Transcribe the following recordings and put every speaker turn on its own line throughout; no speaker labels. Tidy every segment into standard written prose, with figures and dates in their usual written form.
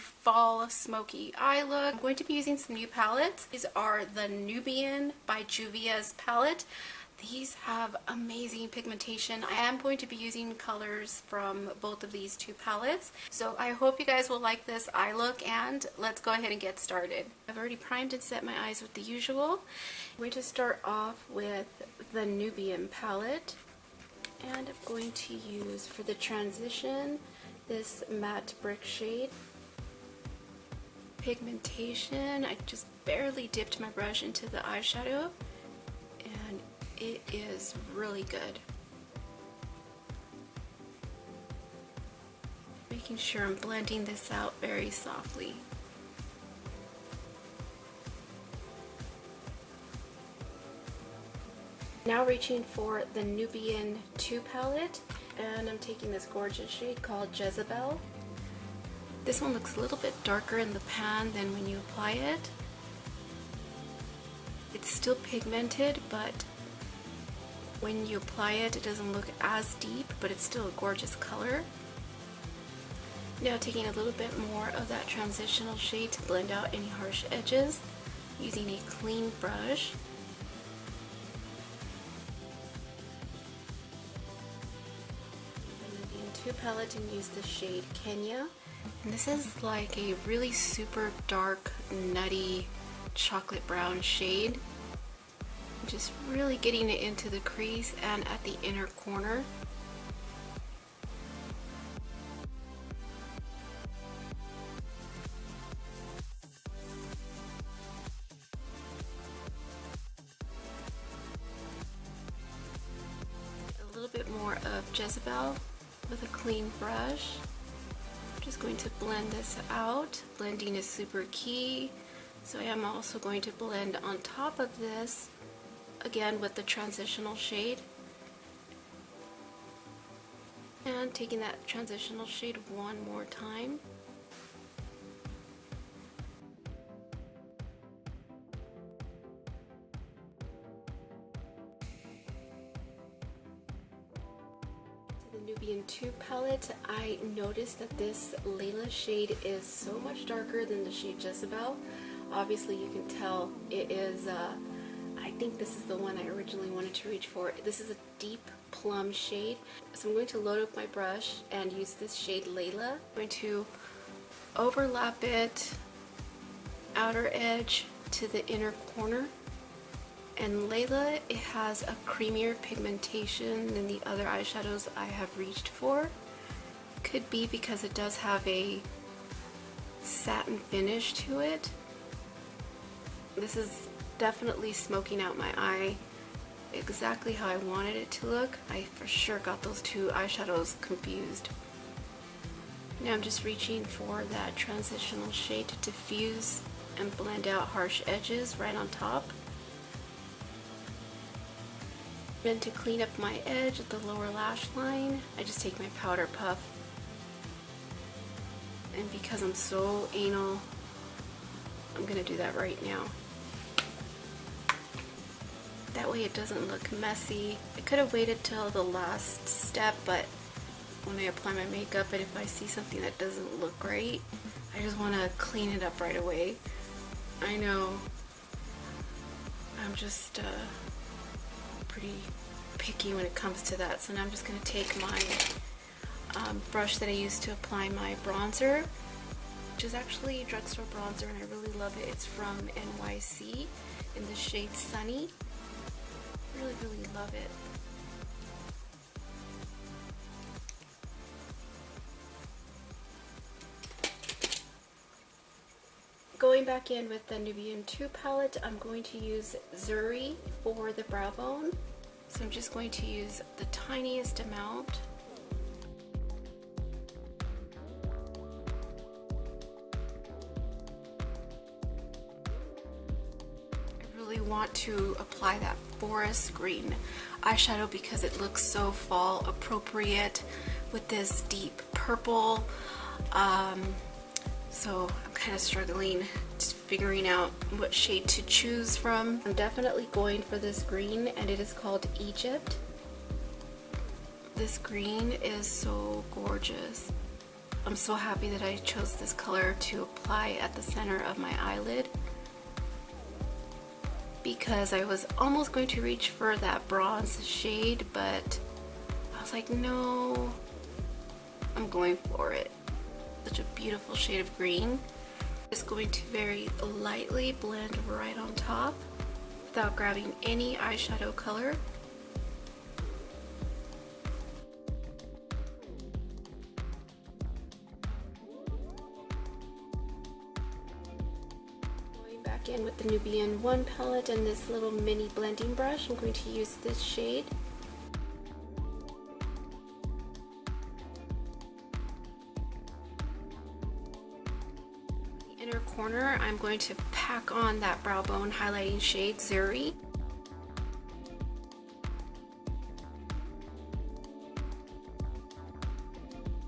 fall smoky eye look. I'm going to be using some new palettes. These are the Nubian by Juvias palette. These have amazing pigmentation. I am going to be using colors from both of these two palettes. So I hope you guys will like this eye look, and let's go ahead and get started. I've already primed and set my eyes with the usual. I'm going to start off with the Nubian palette. And I'm going to use, for the transition, this matte brick shade. Pigmentation, I just barely dipped my brush into the eyeshadow, and it is really good. Making sure I'm blending this out very softly. Now reaching for the Nubian 2 palette, and I'm taking this gorgeous shade called Jezebel. This one looks a little bit darker in the pan than when you apply it. It's still pigmented, but when you apply it, it doesn't look as deep, but it's still a gorgeous color. Now taking a little bit more of that transitional shade to blend out any harsh edges, using a clean brush. Palette and use the shade Kenya, and this is like a really super dark nutty chocolate brown shade. I'm just really getting it into the crease and at the inner corner. A little bit more of Jezebel with a clean brush. I'm just going to blend this out. Blending is super key, so I am also going to blend on top of this again with the transitional shade, and taking that transitional shade one more time. Nubian 2 palette, I noticed that this Layla shade is so much darker than the shade Jezebel. Obviously you can tell it is, I think this is the one I originally wanted to reach for. This is a deep plum shade. So I'm going to load up my brush and use this shade Layla. I'm going to overlap it, outer edge to the inner corner. And Layla, it has a creamier pigmentation than the other eyeshadows I have reached for. Could be because it does have a satin finish to it. This is definitely smoking out my eye exactly how I wanted it to look. I for sure got those two eyeshadows confused. Now I'm just reaching for that transitional shade to diffuse and blend out harsh edges right on top. Then to clean up my edge at the lower lash line, I just take my powder puff. And because I'm so anal, I'm gonna do that right now. That way it doesn't look messy. I could have waited till the last step, but when I apply my makeup and if I see something that doesn't look right, I just want to clean it up right away. I know I'm just pretty picky when it comes to that, so now I'm just going to take my brush that I used to apply my bronzer, which is actually a drugstore bronzer and I really love it. It's from NYC in the shade Sunny. Really, really love it. Going back in with the Nubian 2 palette, I'm going to use Zuri for the brow bone. So I'm just going to use the tiniest amount. I really want to apply that forest green eyeshadow because it looks so fall appropriate with this deep purple. So I'm kind of struggling figuring out what shade to choose from. I'm definitely going for this green, and it is called Egypt. This green is so gorgeous. I'm so happy that I chose this color to apply at the center of my eyelid, because I was almost going to reach for that bronze shade, but I was like, no, I'm going for it. Such a beautiful shade of green. Just going to very lightly blend right on top without grabbing any eyeshadow color. Going back in with the Nubian 1 palette and this little mini blending brush, I'm going to use this shade. Inner corner, I'm going to pack on that brow bone highlighting shade, Zuri.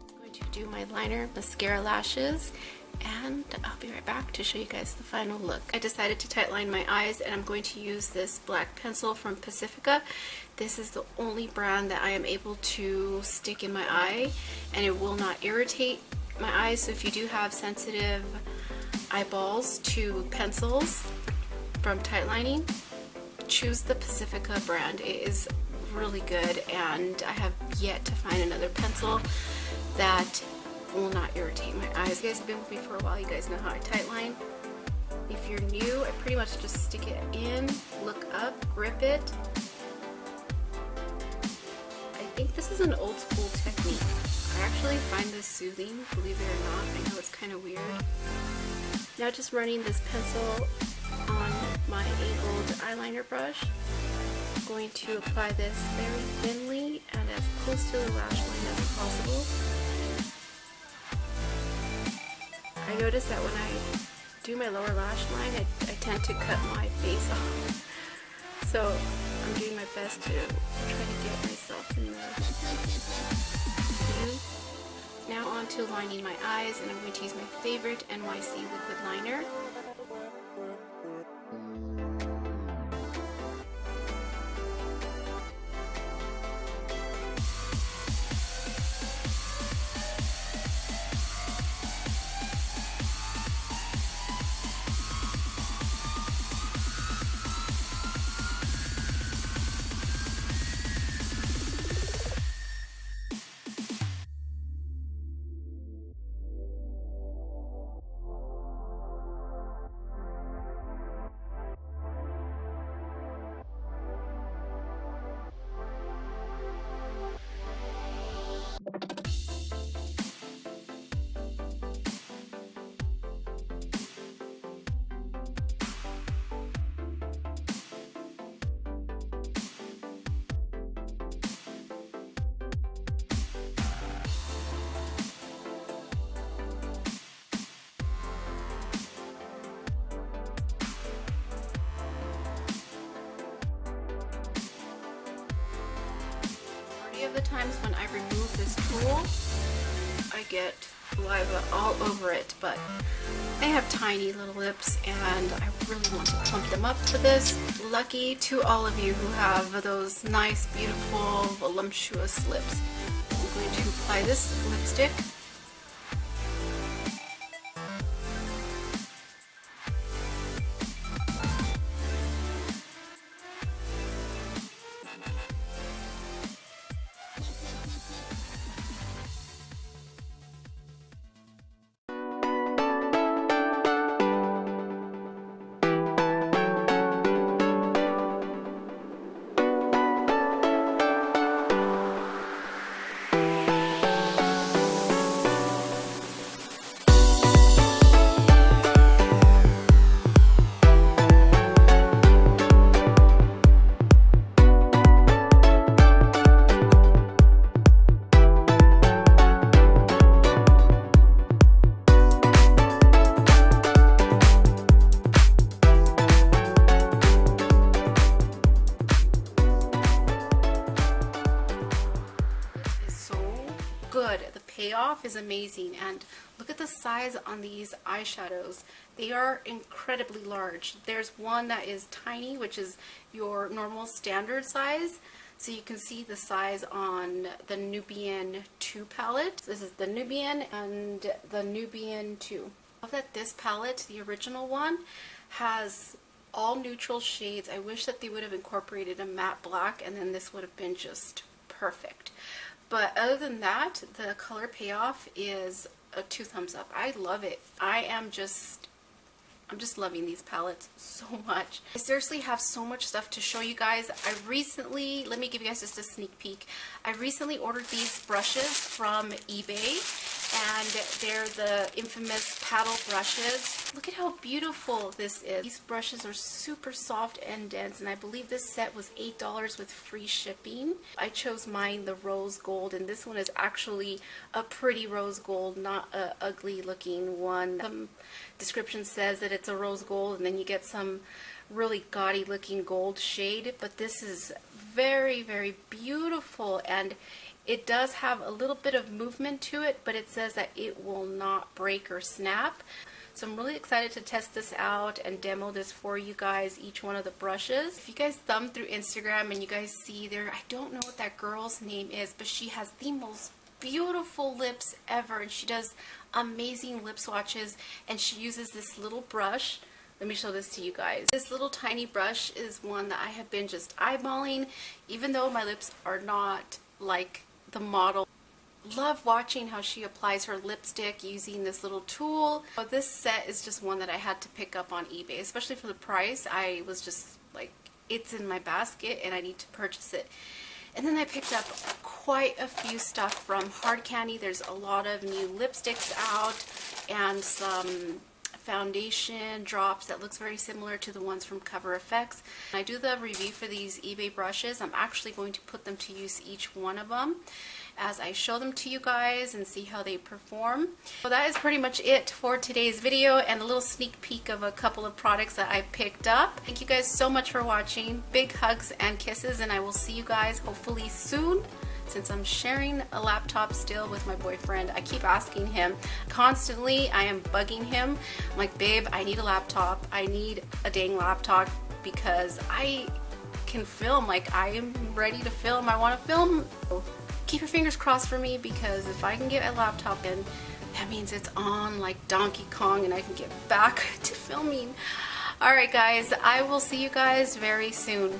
I'm going to do my liner, mascara, lashes, and I'll be right back to show you guys the final look. I decided to tightline my eyes, and I'm going to use this black pencil from Pacifica. This is the only brand that I am able to stick in my eye, and it will not irritate my eyes. So if you do have sensitive eyeballs to pencils from tightlining, choose the Pacifica brand. It is really good, and I have yet to find another pencil that will not irritate my eyes. You guys have been with me for a while, you guys know how I tightline. If you're new, I pretty much just stick it in, look up, grip it. I think this is an old school technique. I actually find this soothing, believe it or not. I know it's kind of weird. Now just running this pencil on my angled eyeliner brush. I'm going to apply this very thinly and as close to the lash line as possible. I notice that when I do my lower lash line, I tend to cut my face off. So I'm doing my best to try to get myself in the view. Now on to lining my eyes, and I'm going to use my favorite NYC liquid liner. Of the times when I remove this tool, I get saliva all over it, but I have tiny little lips and I really want to plump them up for this. Lucky to all of you who have those nice, beautiful, voluptuous lips. I'm going to apply this lipstick. Good. The payoff is amazing, and look at the size on these eyeshadows. They are incredibly large. There's one that is tiny, which is your normal standard size. So you can see the size on the Nubian 2 palette. This is the Nubian and the Nubian 2. I love that this palette, the original one, has all neutral shades. I wish that they would have incorporated a matte black, and then this would have been just perfect. But other than that, the color payoff is a 2 thumbs up. I love it. I'm just loving these palettes so much. I seriously have so much stuff to show you guys. Let me give you guys just a sneak peek. I recently ordered these brushes from eBay, and they're the infamous paddle brushes. Look at how beautiful this is. These brushes are super soft and dense, and I believe this set was $8 with free shipping. I chose mine, the rose gold, and this one is actually a pretty rose gold, not an ugly looking one. Some description says that it's a rose gold, and then you get some really gaudy looking gold shade, but this is very, very beautiful, and it does have a little bit of movement to it, but it says that it will not break or snap. So I'm really excited to test this out and demo this for you guys, each one of the brushes. If you guys thumb through Instagram and you guys see there, I don't know what that girl's name is, but she has the most beautiful lips ever, and she does amazing lip swatches, and she uses this little brush. Let me show this to you guys. This little tiny brush is one that I have been just eyeballing, even though my lips are not like the model. Love watching how she applies her lipstick using this little tool. So this set is just one that I had to pick up on eBay, especially for the price. I was just like, it's in my basket and I need to purchase it. And then I picked up quite a few stuff from Hard Candy. There's a lot of new lipsticks out and some foundation drops that looks very similar to the ones from Cover FX. When I do the review for these eBay brushes, I'm actually going to put them to use, each one of them, as I show them to you guys and see how they perform. So that is pretty much it for today's video, and a little sneak peek of a couple of products that I picked up. Thank you guys so much for watching. Big hugs and kisses, and I will see you guys hopefully soon. Since I'm sharing a laptop still with my boyfriend, I keep asking him constantly. I am bugging him. I'm like, babe, I need a laptop. I need a dang laptop because I can film. Like, I am ready to film. I want to film. So keep your fingers crossed for me, because if I can get a laptop in, that means it's on like Donkey Kong and I can get back to filming. Alright guys, I will see you guys very soon.